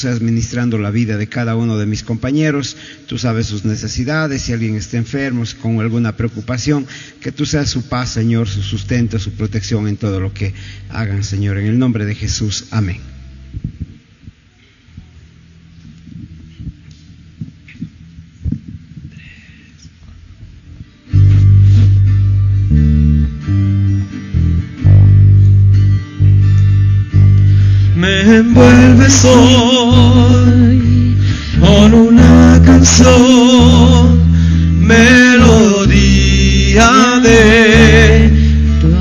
Seas ministrando la vida de cada uno de mis compañeros. Tú sabes sus necesidades, si alguien está enfermo, con alguna preocupación, que tú seas su paz, Señor, su sustento, su protección en todo lo que hagan, Señor, en el nombre de Jesús, amén. Me envuelves hoy con una canción, melodía de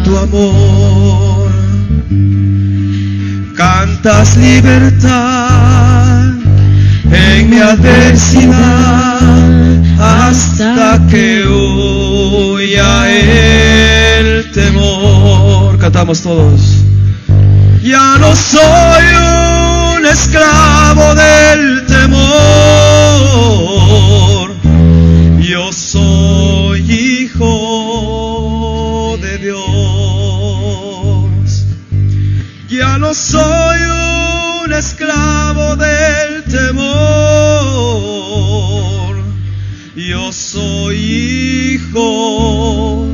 tu amor. Cantas libertad en mi adversidad hasta que huya el temor. Cantamos todos. Ya no soy un esclavo del temor, yo soy hijo de Dios. Ya no soy un esclavo del temor, yo soy hijo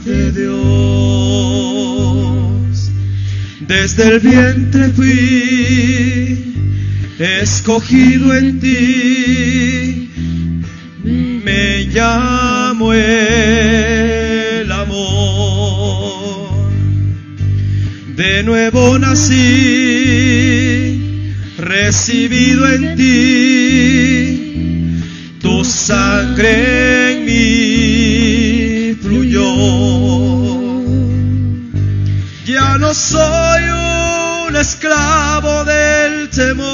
de Dios. Desde el vientre fui escogido en ti, me llamo el amor. De nuevo nací, recibido en ti, tu sangre en mí fluyó. Ya no soy un esclavo del temor,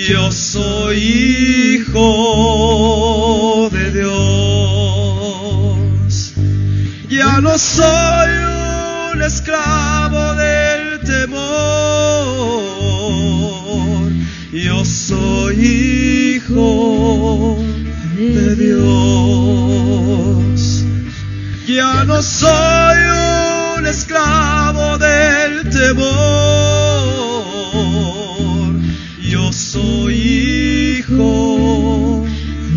yo soy hijo de Dios. Ya no soy un esclavo del temor, yo soy hijo de Dios. Ya no soy un esclavo del temor, yo soy hijo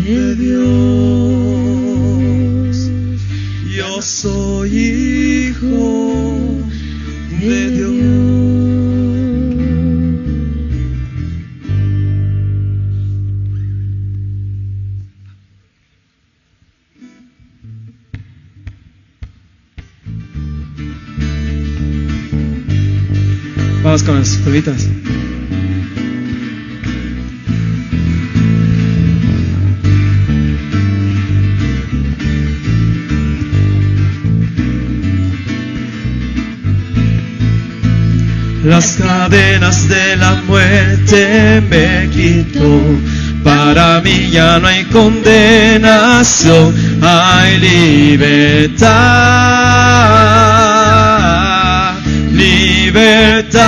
de Dios. Yo soy hijo de Dios. Vamos con las pruebitas. Las cadenas de la muerte me quitó. Para mí ya no hay condenación, hay libertad. Libertad.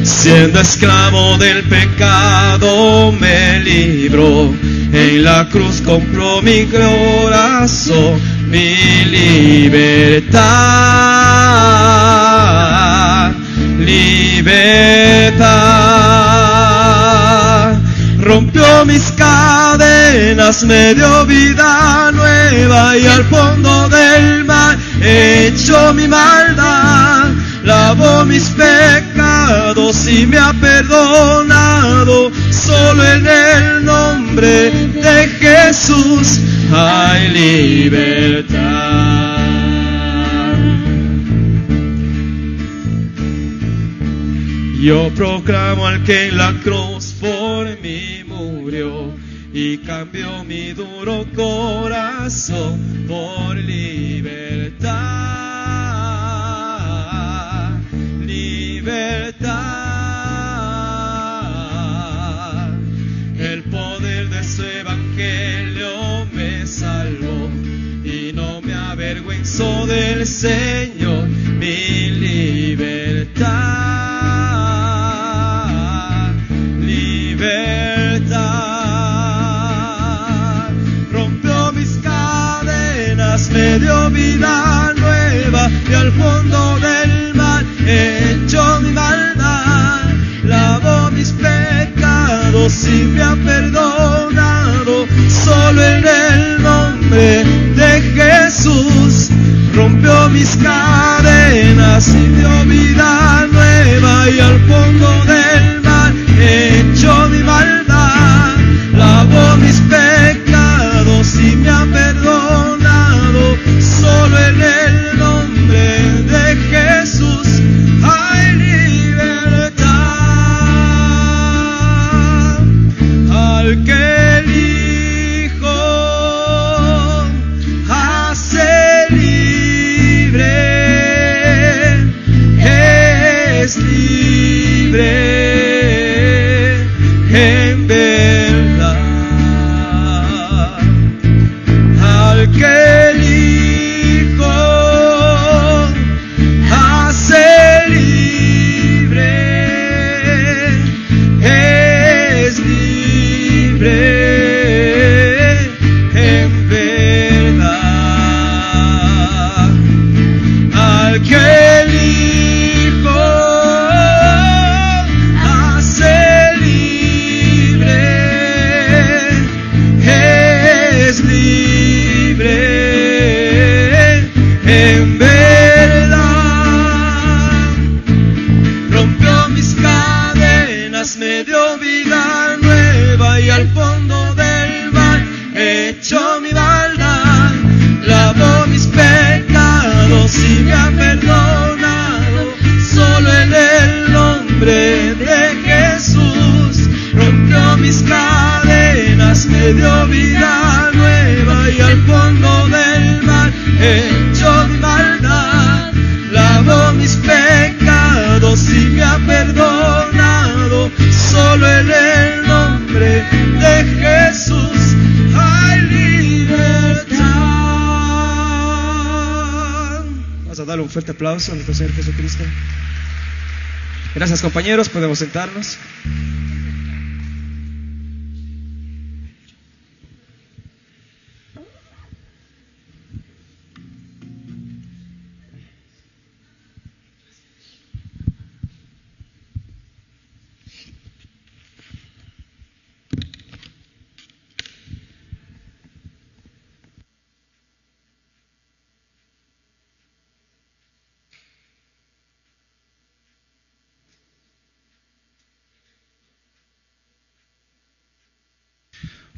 Siendo esclavo del pecado me libró, en la cruz compró mi corazón, mi libertad. Libertad. Rompió mis cadenas, me dio vida nueva y al fondo del mar echó mi maldad. Lavó mis pecados y me ha perdonado. Solo en el nombre de Jesús hay libertad. Yo proclamo al que en la cruz por mí murió y cambió mi duro corazón por libertad. Libertad. El poder de su evangelio me salvó y no me avergüenzo del Señor. Mi libertad. Libertad. Rompió mis cadenas, me dio vida nueva y al fondo del sí me ha perdonado. Solo en el nombre de Jesús rompió mis cadenas y dio vida nueva, y al fondo del mar echó mi maldad, lavó mis pecados y me ha perdonado. Solo en el nombre de Jesús hay libertad. Al que el Hijo hace libre, es libre en verdad. Al que el Hijo hace libre, es libre en verdad. Al que el Hijo hace libre, es libre en verdad. Rompió mis cadenas, me dio vida nueva, y al fondo del mar echó mi maldad, lavó mis pecados y me ha perdonado. Solo en el nombre de Jesús rompió mis cadenas, me dio vida nueva, y al fondo del mar echó mi maldad, lavó mis pecados y me ha perdonado. Solo en el nombre de Jesús hay libertad. Vamos a darle un fuerte aplauso a nuestro Señor Jesucristo. Gracias, compañeros, podemos sentarnos.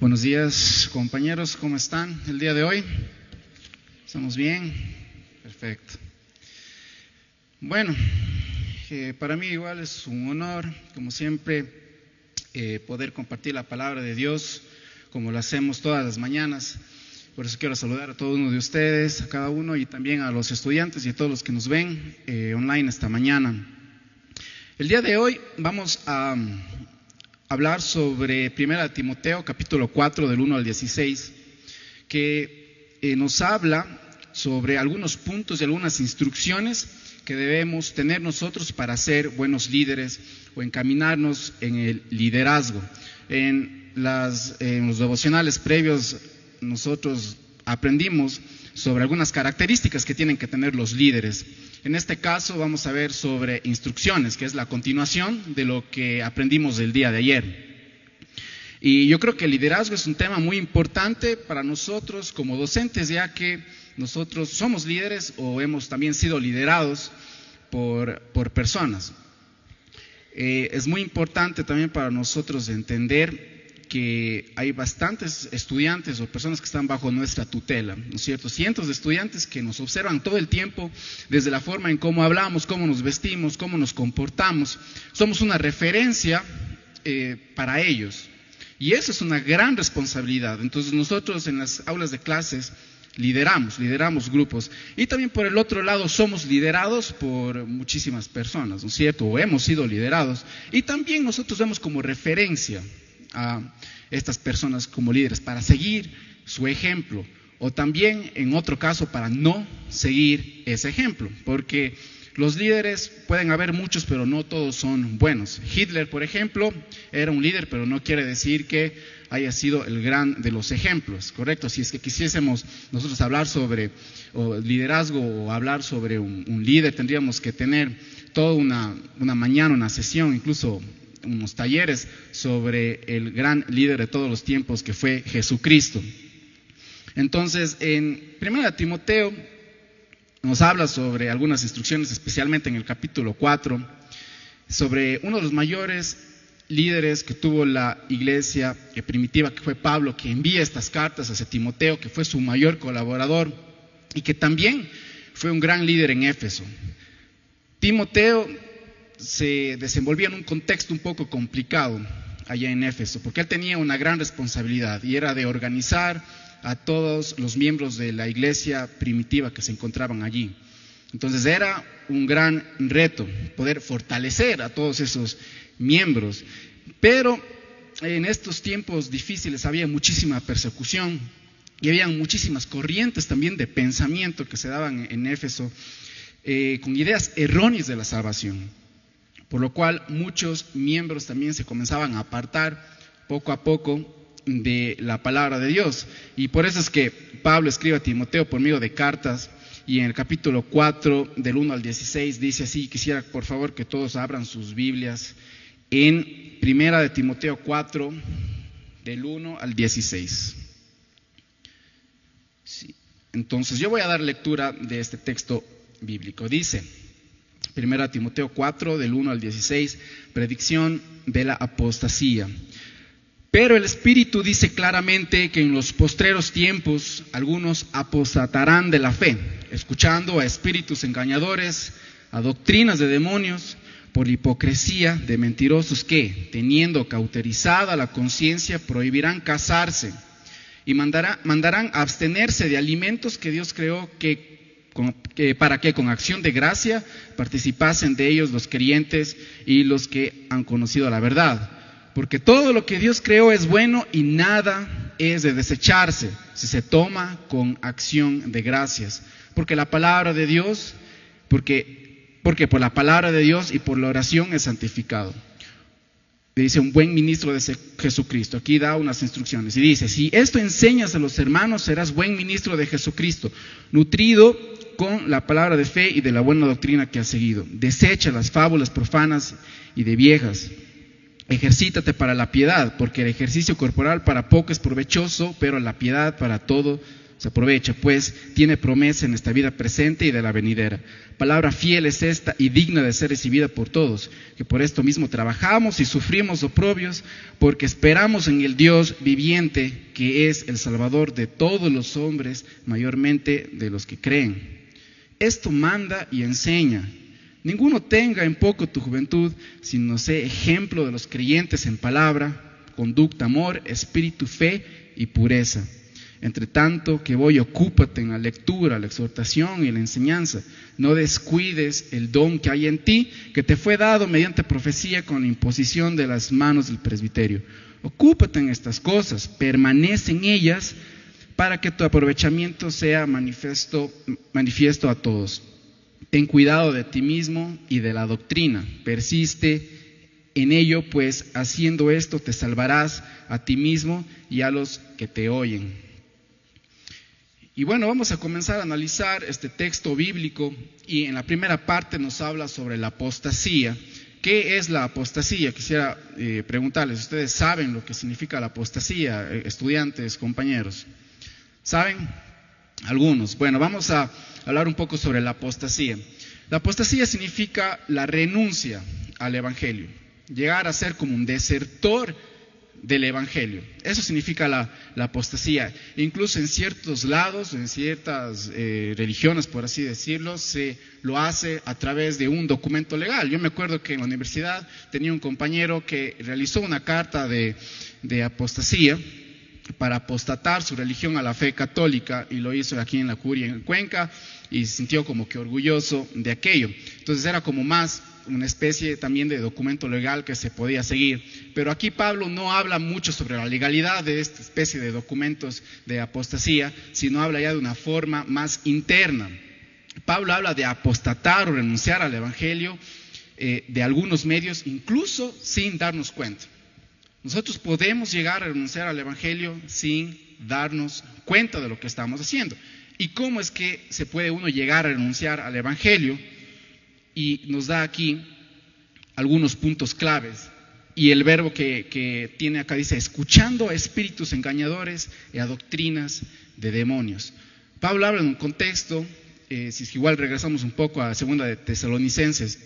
Buenos días, compañeros, ¿cómo están el día de hoy? ¿Estamos bien? Perfecto. Bueno, para mí igual es un honor, como siempre, poder compartir la palabra de Dios, como lo hacemos todas las mañanas. Por eso quiero saludar a todo uno de ustedes, a cada uno, y también a los estudiantes y a todos los que nos ven online esta mañana. El día de hoy vamos a hablar sobre 1 Timoteo capítulo 4 del 1 al 16, que nos habla sobre algunos puntos y algunas instrucciones que debemos tener nosotros para ser buenos líderes o encaminarnos en el liderazgo. En los devocionales previos nosotros aprendimos sobre algunas características que tienen que tener los líderes. En este caso vamos a ver sobre instrucciones, que es la continuación de lo que aprendimos el día de ayer. Y yo creo que el liderazgo es un tema muy importante para nosotros como docentes, ya que nosotros somos líderes o hemos también sido liderados por personas. Es muy importante también para nosotros entender que hay bastantes estudiantes o personas que están bajo nuestra tutela, ¿no es cierto? Cientos de estudiantes que nos observan todo el tiempo, desde la forma en cómo hablamos, cómo nos vestimos, cómo nos comportamos. Somos una referencia para ellos, y eso es una gran responsabilidad. Entonces nosotros en las aulas de clases lideramos grupos, y también por el otro lado somos liderados por muchísimas personas, ¿no es cierto? O hemos sido liderados, y también nosotros vemos como referencia a estas personas como líderes para seguir su ejemplo, o también en otro caso para no seguir ese ejemplo, porque los líderes pueden haber muchos, pero no todos son buenos. Hitler, por ejemplo, era un líder, pero no quiere decir que haya sido el gran de los ejemplos, ¿correcto? Si es que quisiésemos nosotros hablar sobre liderazgo o hablar sobre un líder, tendríamos que tener toda una mañana, una sesión, incluso unos talleres sobre el gran líder de todos los tiempos que fue Jesucristo. Entonces, en 1 Timoteo nos habla sobre algunas instrucciones, especialmente en el capítulo 4, sobre uno de los mayores líderes que tuvo la iglesia primitiva, que fue Pablo, que envía estas cartas hacia Timoteo, que fue su mayor colaborador y que también fue un gran líder en Éfeso. Timoteo se desenvolvía en un contexto un poco complicado allá en Éfeso, porque él tenía una gran responsabilidad y era de organizar a todos los miembros de la iglesia primitiva que se encontraban allí. Entonces era un gran reto poder fortalecer a todos esos miembros, pero en estos tiempos difíciles había muchísima persecución y había muchísimas corrientes también de pensamiento que se daban en Éfeso con ideas erróneas de la salvación, por lo cual muchos miembros también se comenzaban a apartar poco a poco de la palabra de Dios. Y por eso es que Pablo escribe a Timoteo por medio de cartas, y en el capítulo 4 del 1 al 16 dice así. Quisiera por favor que todos abran sus Biblias en 1 Timoteo 4 del 1 al 16. Sí. Entonces yo voy a dar lectura de este texto bíblico. Dice 1 Timoteo 4 del 1 al 16, predicción de la apostasía. Pero el Espíritu dice claramente que en los postreros tiempos algunos apostatarán de la fe, escuchando a espíritus engañadores, a doctrinas de demonios, por hipocresía de mentirosos que, teniendo cauterizada la conciencia, prohibirán casarse y mandarán a abstenerse de alimentos que Dios creó para que con acción de gracia participasen de ellos los creyentes y los que han conocido la verdad. Porque todo lo que Dios creó es bueno y nada es de desecharse si se toma con acción de gracias. Porque la palabra de Dios, porque por la palabra de Dios y por la oración es santificado. Dice un buen ministro de Jesucristo. Aquí da unas instrucciones y dice: si esto enseñas a los hermanos, serás buen ministro de Jesucristo, nutrido con la palabra de fe y de la buena doctrina que has seguido. Desecha las fábulas profanas y de viejas. Ejercítate para la piedad, porque el ejercicio corporal para poco es provechoso, pero la piedad para todo se aprovecha, pues tiene promesa en esta vida presente y de la venidera. Palabra fiel es esta y digna de ser recibida por todos, que por esto mismo trabajamos y sufrimos oprobios, porque esperamos en el Dios viviente, que es el Salvador de todos los hombres, mayormente de los que creen. Esto manda y enseña. Ninguno tenga en poco tu juventud, sino sé ejemplo de los creyentes en palabra, conducta, amor, espíritu, fe y pureza. Entre tanto que voy, ocúpate en la lectura, la exhortación y la enseñanza. No descuides el don que hay en ti, que te fue dado mediante profecía con la imposición de las manos del presbiterio. Ocúpate en estas cosas, permanece en ellas, para que tu aprovechamiento sea manifiesto a todos. Ten cuidado de ti mismo y de la doctrina. Persiste en ello, pues haciendo esto te salvarás a ti mismo y a los que te oyen. Y bueno, vamos a comenzar a analizar este texto bíblico, y en la primera parte nos habla sobre la apostasía. ¿Qué es la apostasía? Quisiera preguntarles, ¿ustedes saben lo que significa la apostasía, estudiantes, compañeros? ¿Saben? Algunos. Bueno, vamos a hablar un poco sobre la apostasía. La apostasía significa la renuncia al Evangelio, llegar a ser como un desertor del Evangelio. Eso significa la apostasía. Incluso en ciertos lados, en ciertas religiones, por así decirlo, se lo hace a través de un documento legal. Yo me acuerdo que en la universidad tenía un compañero que realizó una carta de apostasía para apostatar su religión a la fe católica, y lo hizo aquí en la curia en Cuenca, y se sintió como que orgulloso de aquello. Entonces era como más una especie también de documento legal que se podía seguir. Pero aquí Pablo no habla mucho sobre la legalidad de esta especie de documentos de apostasía, sino habla ya de una forma más interna. Pablo habla de apostatar o renunciar al Evangelio de algunos medios, incluso sin darnos cuenta. Nosotros podemos llegar a renunciar al Evangelio sin darnos cuenta de lo que estamos haciendo. ¿Y cómo es que se puede uno llegar a renunciar al Evangelio? Y nos da aquí algunos puntos claves y el verbo que tiene acá dice, escuchando a espíritus engañadores y a doctrinas de demonios. Pablo habla en un contexto, si es que igual regresamos un poco a 2 de Tesalonicenses,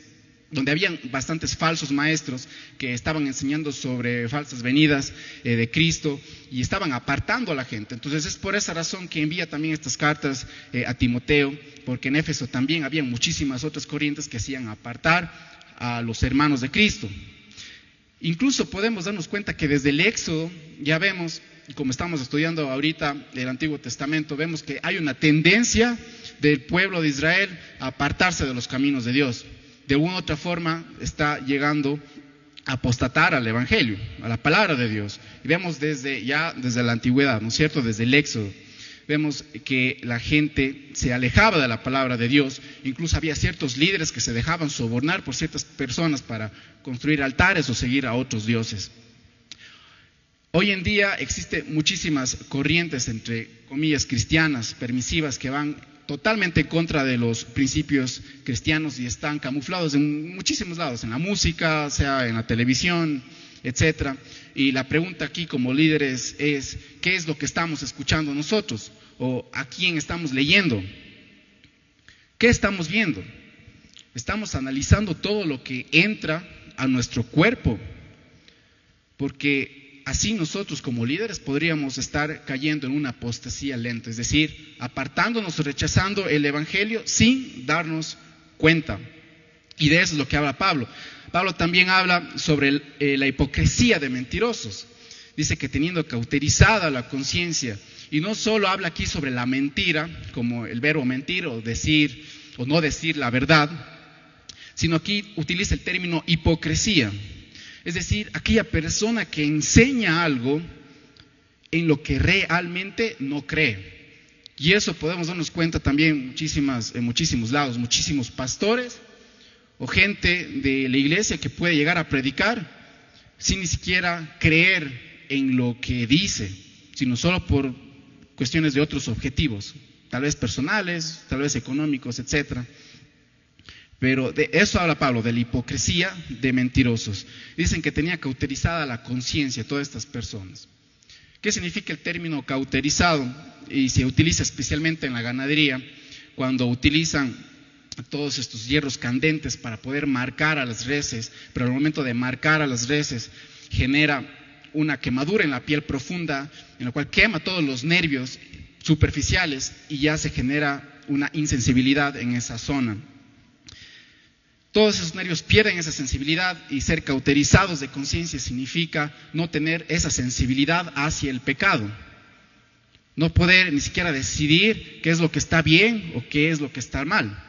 donde habían bastantes falsos maestros que estaban enseñando sobre falsas venidas de Cristo y estaban apartando a la gente. Entonces es por esa razón que envía también estas cartas a Timoteo, porque en Éfeso también había muchísimas otras corrientes que hacían apartar a los hermanos de Cristo. Incluso podemos darnos cuenta que desde el Éxodo ya vemos, como estamos estudiando ahorita el Antiguo Testamento, vemos que hay una tendencia del pueblo de Israel a apartarse de los caminos de Dios. De una u otra forma está llegando a apostatar al Evangelio, a la palabra de Dios. Y vemos desde la antigüedad, ¿no es cierto? Desde el Éxodo. Vemos que la gente se alejaba de la palabra de Dios, incluso había ciertos líderes que se dejaban sobornar por ciertas personas para construir altares o seguir a otros dioses. Hoy en día existen muchísimas corrientes, entre comillas, cristianas, permisivas, que van totalmente en contra de los principios cristianos y están camuflados en muchísimos lados, en la música, sea en la televisión, etcétera. Y la pregunta aquí como líderes es, ¿qué es lo que estamos escuchando nosotros? ¿O a quién estamos leyendo? ¿Qué estamos viendo? Estamos analizando todo lo que entra a nuestro cuerpo, porque así nosotros como líderes podríamos estar cayendo en una apostasía lenta, es decir, apartándonos o rechazando el Evangelio sin darnos cuenta. Y de eso es lo que habla Pablo. Pablo también habla sobre la hipocresía de mentirosos. Dice que teniendo cauterizada la conciencia, y no solo habla aquí sobre la mentira, como el verbo mentir o decir o no decir la verdad, sino aquí utiliza el término hipocresía. Es decir, aquella persona que enseña algo en lo que realmente no cree. Y eso podemos darnos cuenta también en muchísimos lados, muchísimos pastores o gente de la iglesia que puede llegar a predicar sin ni siquiera creer en lo que dice, sino solo por cuestiones de otros objetivos, tal vez personales, tal vez económicos, etcétera. Pero de eso habla Pablo, de la hipocresía de mentirosos. Dicen que tenía cauterizada la conciencia todas estas personas. ¿Qué significa el término cauterizado? Y se utiliza especialmente en la ganadería, cuando utilizan todos estos hierros candentes para poder marcar a las reses, pero al momento de marcar a las reses genera una quemadura en la piel profunda, en la cual quema todos los nervios superficiales y ya se genera una insensibilidad en esa zona. Todos esos nervios pierden esa sensibilidad y ser cauterizados de conciencia significa no tener esa sensibilidad hacia el pecado. No poder ni siquiera decidir qué es lo que está bien o qué es lo que está mal.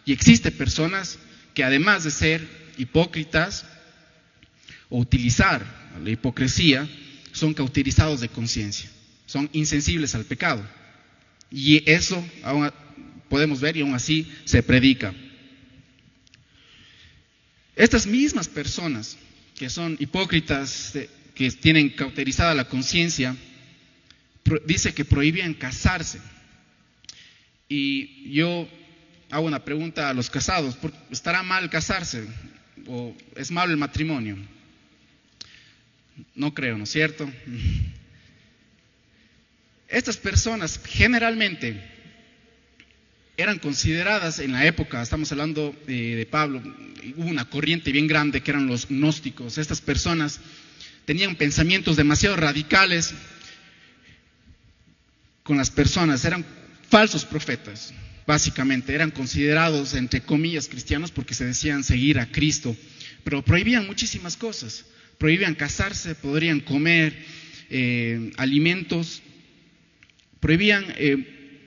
Y existen personas que además de ser hipócritas o utilizar la hipocresía, son cauterizados de conciencia, son insensibles al pecado. Y eso aún podemos ver y aún así se predica. Estas mismas personas que son hipócritas, que tienen cauterizada la conciencia, dice que prohibían casarse. Y yo hago una pregunta a los casados: ¿estará mal casarse? ¿O es malo el matrimonio? No creo, ¿no es cierto? Estas personas generalmente eran consideradas en la época, estamos hablando de Pablo, hubo una corriente bien grande que eran los gnósticos. Estas personas tenían pensamientos demasiado radicales con las personas, eran falsos profetas, básicamente, eran considerados entre comillas cristianos porque se decían seguir a Cristo, pero prohibían muchísimas cosas, prohibían casarse, podrían comer alimentos, prohibían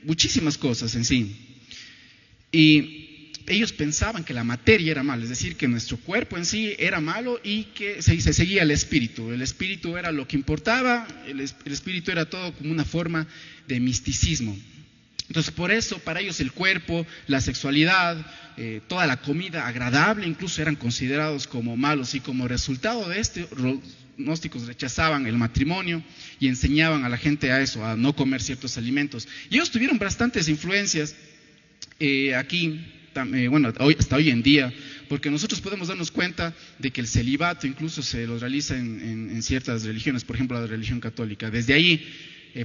muchísimas cosas en sí. Y ellos pensaban que la materia era mala, es decir, que nuestro cuerpo en sí era malo y que se seguía el espíritu. El espíritu era lo que importaba, el espíritu era todo como una forma de misticismo. Entonces, por eso, para ellos el cuerpo, la sexualidad, toda la comida agradable, incluso eran considerados como malos. Y como resultado de esto, los gnósticos rechazaban el matrimonio y enseñaban a la gente a eso, a no comer ciertos alimentos. Y ellos tuvieron bastantes influencias aquí, hasta hoy en día, porque nosotros podemos darnos cuenta de que el celibato incluso se lo realiza en ciertas religiones, por ejemplo la religión católica. Desde ahí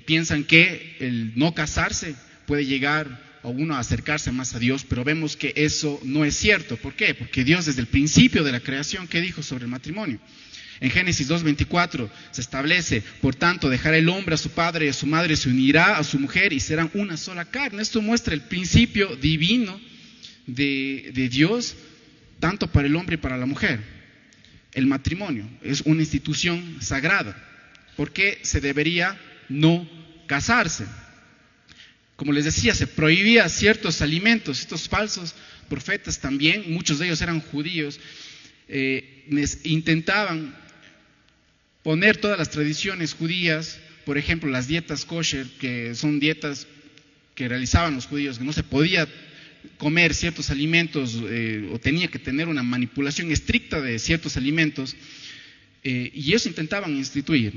piensan que el no casarse puede llegar a uno a acercarse más a Dios, pero vemos que eso no es cierto. ¿Por qué? Porque Dios desde el principio de la creación, ¿qué dijo sobre el matrimonio? En Génesis 2:24 se establece: por tanto dejará el hombre a su padre y a su madre, se unirá a su mujer y serán una sola carne. Esto muestra el principio divino de Dios, tanto para el hombre y para la mujer. El matrimonio es una institución sagrada. ¿Por qué se debería no casarse? Como les decía, se prohibía ciertos alimentos. Estos falsos profetas también, muchos de ellos eran judíos, intentaban poner todas las tradiciones judías, por ejemplo las dietas kosher, que son dietas que realizaban los judíos, que no se podía comer ciertos alimentos o tenía que tener una manipulación estricta de ciertos alimentos, y eso intentaban instituir.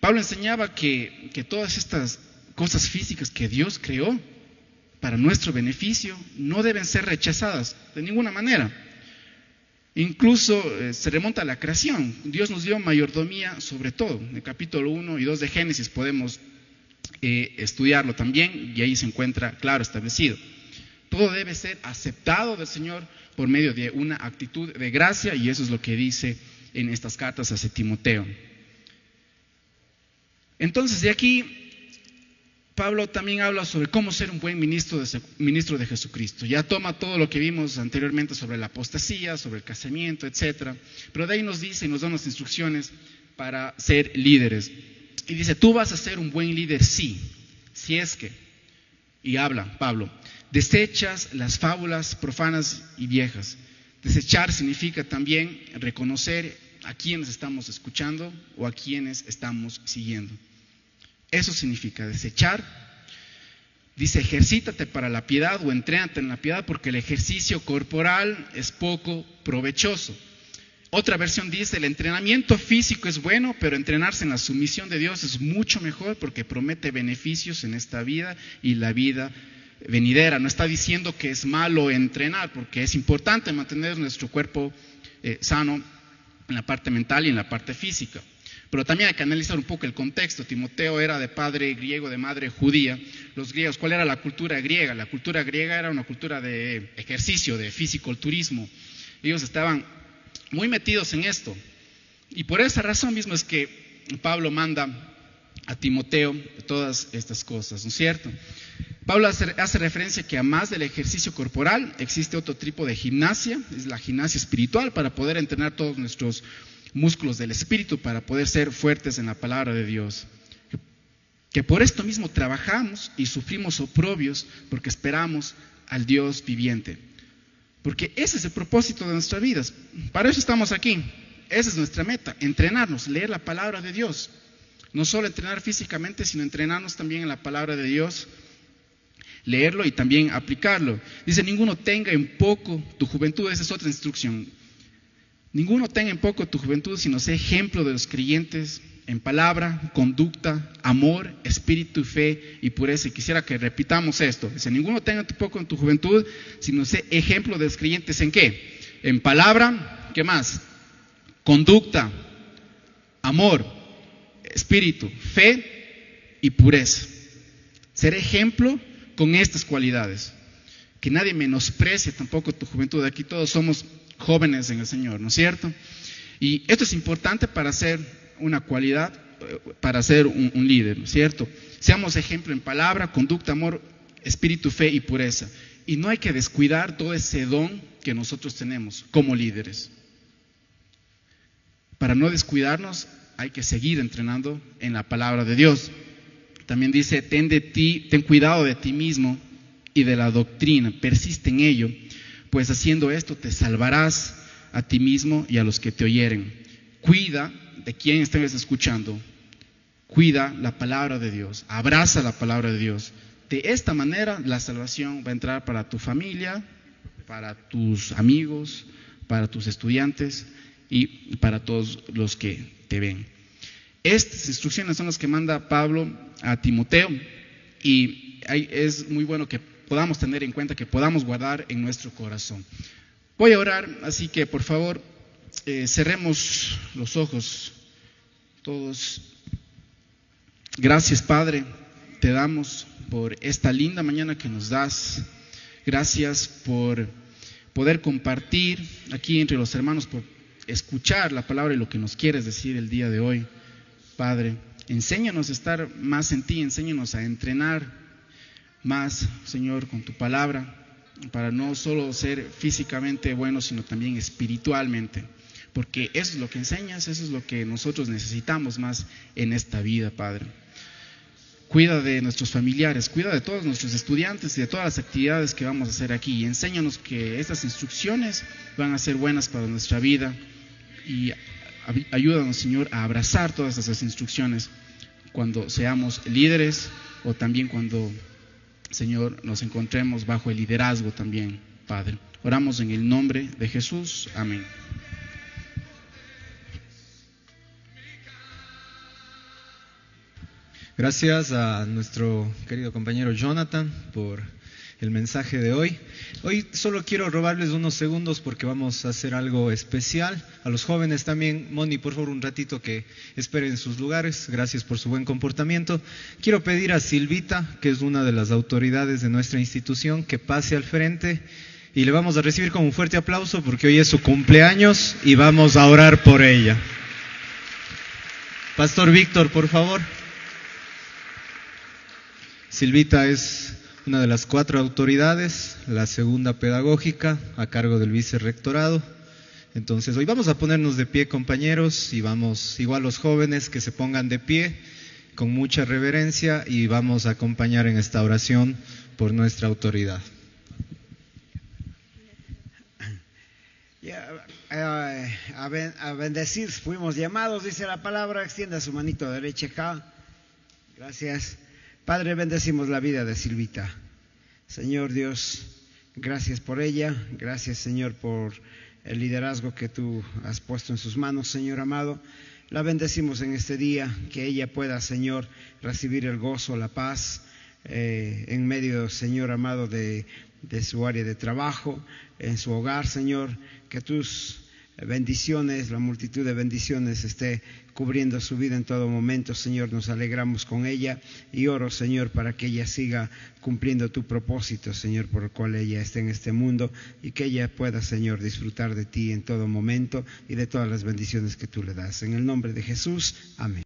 Pablo enseñaba que todas estas cosas físicas que Dios creó para nuestro beneficio no deben ser rechazadas de ninguna manera. Incluso se remonta a la creación. Dios nos dio mayordomía sobre todo. En el capítulo 1 y 2 de Génesis podemos estudiarlo también, y ahí se encuentra claro establecido. Todo debe ser aceptado del Señor por medio de una actitud de gracia, y eso es lo que dice en estas cartas hacia Timoteo. Entonces, de aquí Pablo también habla sobre cómo ser un buen ministro de Jesucristo. Ya toma todo lo que vimos anteriormente sobre la apostasía, sobre el casamiento, etc. Pero de ahí nos dice y nos da unas instrucciones para ser líderes. Y dice: tú vas a ser un buen líder si es que, y habla Pablo, desechas las fábulas profanas y viejas. Desechar significa también reconocer a quienes estamos escuchando o a quienes estamos siguiendo. Eso significa desechar. Dice: ejercítate para la piedad o entrénate en la piedad, porque el ejercicio corporal es poco provechoso. Otra versión dice: el entrenamiento físico es bueno, pero entrenarse en la sumisión de Dios es mucho mejor, porque promete beneficios en esta vida y la vida venidera. No está diciendo que es malo entrenar, porque es importante mantener nuestro cuerpo sano en la parte mental y en la parte física. Pero también hay que analizar un poco el contexto. Timoteo era de padre griego, de madre judía. Los griegos, ¿cuál era la cultura griega? La cultura griega era una cultura de ejercicio, de fisiculturismo. Ellos estaban muy metidos en esto. Y por esa razón mismo es que Pablo manda a Timoteo todas estas cosas, ¿no es cierto? Pablo hace referencia que además del ejercicio corporal existe otro tipo de gimnasia, es la gimnasia espiritual, para poder entrenar todos nuestros músculos del espíritu, para poder ser fuertes en la palabra de Dios. Que por esto mismo trabajamos y sufrimos oprobios, porque esperamos al Dios viviente. Porque ese es el propósito de nuestras vidas. Para eso estamos aquí. Esa es nuestra meta: entrenarnos, leer la palabra de Dios. No solo entrenar físicamente, sino entrenarnos también en la palabra de Dios, leerlo y también aplicarlo. Dice: ninguno tenga en poco tu juventud. Esa es otra instrucción. Ninguno tenga en poco tu juventud, sino sé ejemplo de los creyentes en palabra, conducta, amor, espíritu, fe y pureza. Y quisiera que repitamos esto. Dice: ninguno tenga en poco en tu juventud, sino sé ejemplo de los creyentes ¿en qué? En palabra, ¿qué más? Conducta, amor, espíritu, fe y pureza. Ser ejemplo con estas cualidades. Que nadie menosprecie tampoco tu juventud. Aquí todos somos jóvenes en el Señor, ¿no es cierto? Y esto es importante para ser una cualidad, para ser un líder, ¿no es cierto? Seamos ejemplo en palabra, conducta, amor, espíritu, fe y pureza. Y no hay que descuidar todo ese don que nosotros tenemos como líderes. Para no descuidarnos hay que seguir entrenando en la palabra de Dios. También dice: ten cuidado de ti mismo y de la doctrina, persiste en ello, pues haciendo esto te salvarás a ti mismo y a los que te oyeren. Cuida de quien estés escuchando, cuida la palabra de Dios, abraza la palabra de Dios. De esta manera la salvación va a entrar para tu familia, para tus amigos, para tus estudiantes y para todos los que te ven. Estas instrucciones son las que manda Pablo a Timoteo, y es muy bueno que podamos tener en cuenta, que podamos guardar en nuestro corazón. Voy a orar, así que por favor cerremos los ojos todos. Gracias, Padre, te damos por esta linda mañana que nos das. Gracias por poder compartir aquí entre los hermanos, por escuchar la palabra y lo que nos quieres decir el día de hoy. Padre, enséñanos a estar más en ti, enséñanos a entrenar más, Señor, con tu palabra, para no solo ser físicamente buenos, sino también espiritualmente, porque eso es lo que enseñas, eso es lo que nosotros necesitamos más en esta vida, Padre. Cuida de nuestros familiares, cuida de todos nuestros estudiantes y de todas las actividades que vamos a hacer aquí, y enséñanos que estas instrucciones van a ser buenas para nuestra vida, y ayúdanos, Señor, a abrazar todas esas instrucciones cuando seamos líderes, o también cuando, Señor, nos encontremos bajo el liderazgo también, Padre. Oramos en el nombre de Jesús. Amén. Gracias a nuestro querido compañero Jonathan por el mensaje de hoy. Hoy solo quiero robarles unos segundos porque vamos a hacer algo especial. A los jóvenes también, Moni, por favor, un ratito que esperen en sus lugares. Gracias por su buen comportamiento. Quiero pedir a Silvita, que es una de las autoridades de nuestra institución, que pase al frente y le vamos a recibir con un fuerte aplauso porque hoy es su cumpleaños y vamos a orar por ella. Pastor Víctor, por favor. Silvita es una de las 4 autoridades, la segunda pedagógica a cargo del vicerrectorado. Entonces hoy vamos a ponernos de pie, compañeros, y vamos, igual los jóvenes, que se pongan de pie con mucha reverencia, y vamos a acompañar en esta oración por nuestra autoridad. A bendecir fuimos llamados, dice la palabra. Extienda su manito derecha acá. Gracias. Padre, bendecimos la vida de Silvita. Señor Dios, gracias por ella, gracias, Señor, por el liderazgo que tú has puesto en sus manos, Señor amado. La bendecimos en este día, que ella pueda, Señor, recibir el gozo, la paz, en medio, Señor amado, de su área de trabajo, en su hogar, Señor, que tus bendiciones, la multitud de bendiciones esté cubriendo su vida en todo momento, Señor. Nos alegramos con ella y oro, Señor, para que ella siga cumpliendo tu propósito, Señor, por el cual ella esté en este mundo, y que ella pueda, Señor, disfrutar de ti en todo momento y de todas las bendiciones que tú le das. En el nombre de Jesús, amén.